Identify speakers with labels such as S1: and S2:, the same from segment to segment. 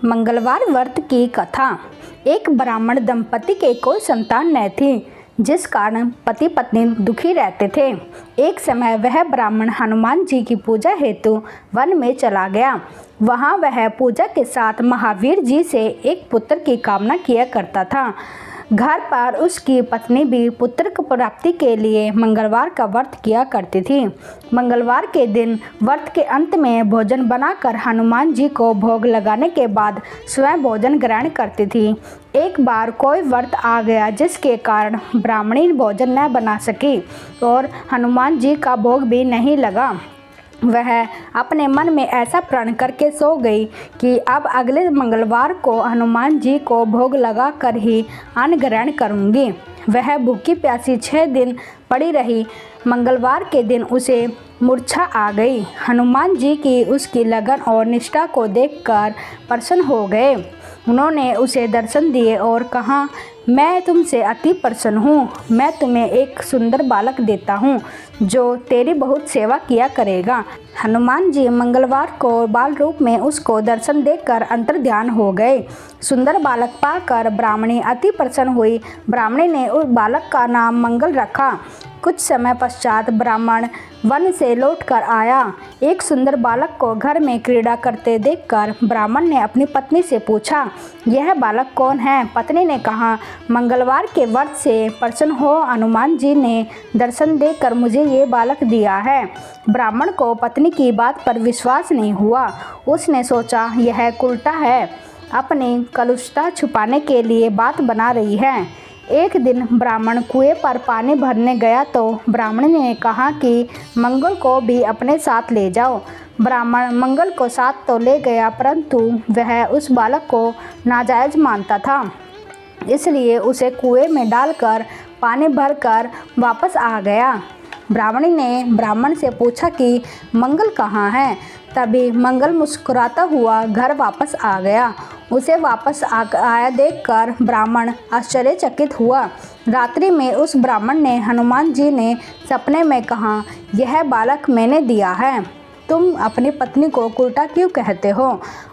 S1: मंगलवार व्रत की कथा। एक ब्राह्मण दंपति के कोई संतान न थी, जिस कारण पति पत्नी दुखी रहते थे। एक समय वह ब्राह्मण हनुमान जी की पूजा हेतु वन में चला गया। वहां वह पूजा के साथ महावीर जी से एक पुत्र की कामना किया करता था। घर पर उसकी पत्नी भी पुत्र की प्राप्ति के लिए मंगलवार का व्रत किया करती थी। मंगलवार के दिन व्रत के अंत में भोजन बनाकर हनुमान जी को भोग लगाने के बाद स्वयं भोजन ग्रहण करती थी। एक बार कोई व्रत आ गया जिसके कारण ब्राह्मणी भोजन न बना सकी और हनुमान जी का भोग भी नहीं लगा। वह अपने मन में ऐसा प्रण करके सो गई कि अब अगले मंगलवार को हनुमान जी को भोग लगा कर ही अन्न ग्रहण करूँगी। वह भूखी प्यासी 6 दिन पड़ी रही। मंगलवार के दिन उसे मूर्छा आ गई। हनुमान जी की उसकी लगन और निष्ठा को देखकर प्रसन्न हो गए। उन्होंने उसे दर्शन दिए और कहा, मैं तुमसे अति प्रसन्न हूँ। मैं तुम्हें एक सुंदर बालक देता हूँ जो तेरी बहुत सेवा किया करेगा। हनुमान जी मंगलवार को बाल रूप में उसको दर्शन देकर अंतर्ध्यान हो गए। सुंदर बालक पाकर ब्राह्मणी अति प्रसन्न हुई। ब्राह्मणी ने उस बालक का नाम मंगल रखा। कुछ समय पश्चात ब्राह्मण वन से लौटकर आया। एक सुंदर बालक को घर में क्रीड़ा करते देखकर ब्राह्मण ने अपनी पत्नी से पूछा, यह बालक कौन है? पत्नी ने कहा, मंगलवार के व्रत से प्रसन्न हो हनुमान जी ने दर्शन देकर मुझे ये बालक दिया है। ब्राह्मण को पत्नी की बात पर विश्वास नहीं हुआ। उसने सोचा, यह उल्टा है, अपनी कलुषता छुपाने के लिए बात बना रही है। एक दिन ब्राह्मण कुएं पर पानी भरने गया तो ब्राह्मण ने कहा कि मंगल को भी अपने साथ ले जाओ। ब्राह्मण मंगल को साथ तो ले गया, परंतु वह उस बालक को नाजायज मानता था, इसलिए उसे कुएं में डालकर पानी भरकर वापस आ गया। ब्राह्मणी ने ब्राह्मण से पूछा कि मंगल कहाँ है? तभी मंगल मुस्कुराता हुआ घर वापस आ गया। उसे वापस आया देखकर ब्राह्मण आश्चर्यचकित हुआ। रात्रि में उस ब्राह्मण ने हनुमान जी ने सपने में कहा, यह बालक मैंने दिया है, तुम अपनी पत्नी को उल्टा क्यों कहते हो?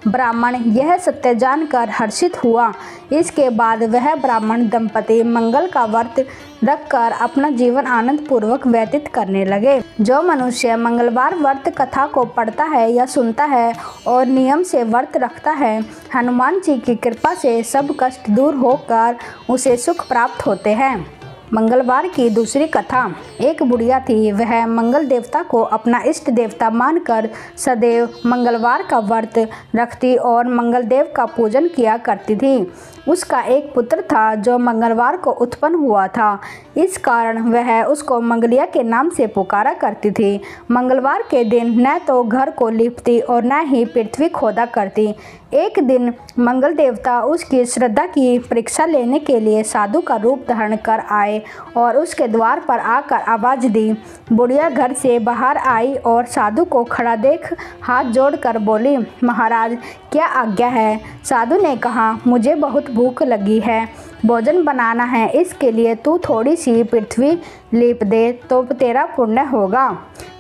S1: ब्राह्मण यह सत्य जानकर हर्षित हुआ। इसके बाद वह ब्राह्मण दंपति मंगल का व्रत रखकर अपना जीवन आनंद पूर्वक व्यतीत करने लगे। जो मनुष्य मंगलवार व्रत कथा को पढ़ता है या सुनता है और नियम से व्रत रखता है, हनुमान जी की कृपा से सब कष्ट दूर होकर उसे सुख प्राप्त होते हैं। मंगलवार की दूसरी कथा। एक बुढ़िया थी। वह मंगल देवता को अपना इष्ट देवता मानकर सदैव मंगलवार का व्रत रखती और मंगल देव का पूजन किया करती थी। उसका एक पुत्र था जो मंगलवार को उत्पन्न हुआ था। इस कारण वह उसको मंगलिया के नाम से पुकारा करती थी। मंगलवार के दिन न तो घर को लीपती और न ही पृथ्वी खोदा करती। एक दिन मंगल देवता उसकी श्रद्धा की परीक्षा लेने के लिए साधु का रूप धारण कर आए और उसके द्वार पर आकर आवाज़ दी। बुढ़िया घर से बाहर आई और साधु को खड़ा देख हाथ जोड़कर बोली, महाराज क्या आज्ञा है? साधु ने कहा, मुझे बहुत भूख लगी है, भोजन बनाना है, इसके लिए तू थोड़ी सी पृथ्वी लीप दे तो तेरा पुण्य होगा।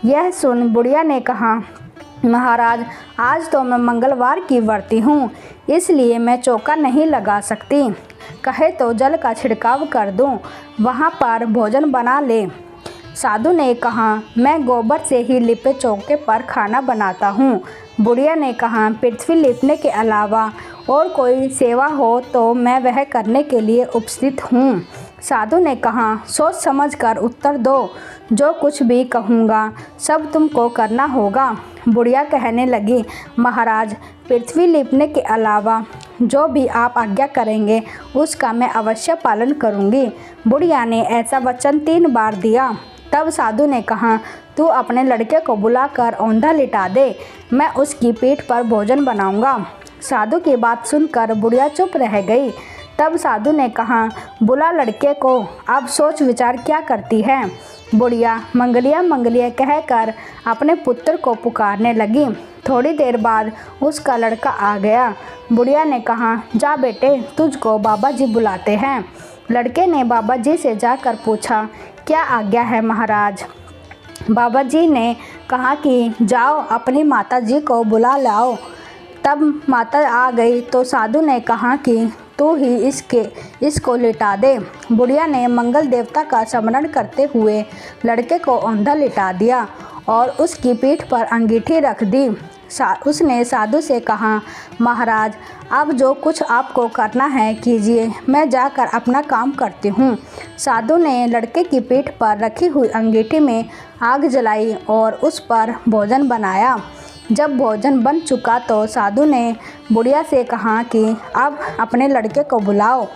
S1: यह सुन बुढ़िया ने कहा, महाराज आज तो मैं मंगलवार की व्रती हूँ, इसलिए मैं चौका नहीं लगा सकती। कहे तो जल का छिड़काव कर दूँ, वहाँ पर भोजन बना ले। साधु ने कहा, मैं गोबर से ही लिपे चौके पर खाना बनाता हूँ। बुढ़िया ने कहा, पृथ्वी लिपने के अलावा और कोई सेवा हो तो मैं वह करने के लिए उपस्थित हूँ। साधु ने कहा, सोच समझ कर उत्तर दो, जो कुछ भी कहूँगा सब तुमको करना होगा। बुढ़िया कहने लगी, महाराज पृथ्वी लिपने के अलावा जो भी आप आज्ञा करेंगे उसका मैं अवश्य पालन करूँगी। बुढ़िया ने ऐसा वचन 3 बार दिया। तब साधु ने कहा, तू अपने लड़के को बुलाकर औंधा लिटा दे, मैं उसकी पीठ पर भोजन बनाऊँगा। साधु की बात सुनकर बुढ़िया चुप रह गई। तब साधु ने कहा, बुला लड़के को, अब सोच विचार क्या करती है? बुढ़िया मंगलिया मंगलिया कहकर अपने पुत्र को पुकारने लगी। थोड़ी देर बाद उसका लड़का आ गया। बुढ़िया ने कहा, जा बेटे, तुझको बाबा जी बुलाते हैं। लड़के ने बाबा जी से जाकर पूछा, क्या आज्ञा है महाराज? बाबा जी ने कहा कि जाओ अपनी माता जी को बुला लाओ। तब माता आ गई तो साधु ने कहा कि तू ही इसको लिटा दे। बुढ़िया ने मंगल देवता का स्मरण करते हुए लड़के को औंधा लिटा दिया और उसकी पीठ पर अंगीठी रख दी। उसने साधु से कहा, महाराज अब जो कुछ आपको करना है कीजिए, मैं जाकर अपना काम करती हूँ। साधु ने लड़के की पीठ पर रखी हुई अंगीठी में आग जलाई और उस पर भोजन बनाया। जब भोजन बन चुका तो साधु ने बुढ़िया से कहा कि अब अपने लड़के को बुलाओ,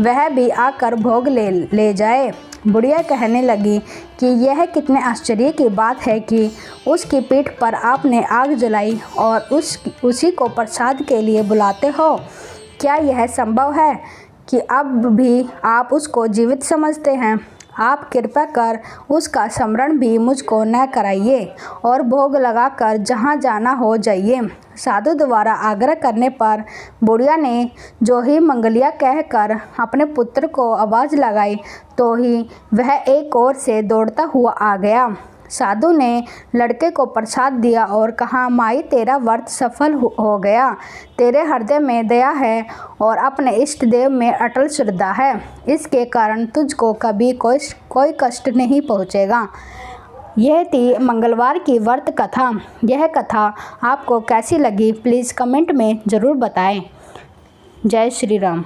S1: वह भी आकर भोग ले जाए। बुढ़िया कहने लगी कि यह कितने आश्चर्य की बात है कि उसकी पीठ पर आपने आग जलाई और उसी को प्रसाद के लिए बुलाते हो। क्या यह संभव है कि अब भी आप उसको जीवित समझते हैं? आप कृपा कर उसका स्मरण भी मुझको न कराइए और भोग लगाकर जहाँ जाना हो जाइए। साधु द्वारा आग्रह करने पर बुढ़िया ने जो ही मंगलिया कहकर अपने पुत्र को आवाज़ लगाई तो ही वह एक ओर से दौड़ता हुआ आ गया। साधु ने लड़के को प्रसाद दिया और कहा, माई तेरा व्रत सफल हो गया। तेरे हृदय में दया है और अपने इष्ट देव में अटल श्रद्धा है, इसके कारण तुझको कभी कोई कष्ट नहीं पहुँचेगा। यह थी मंगलवार की व्रत कथा। यह कथा आपको कैसी लगी प्लीज़ कमेंट में ज़रूर बताएं। जय श्री राम।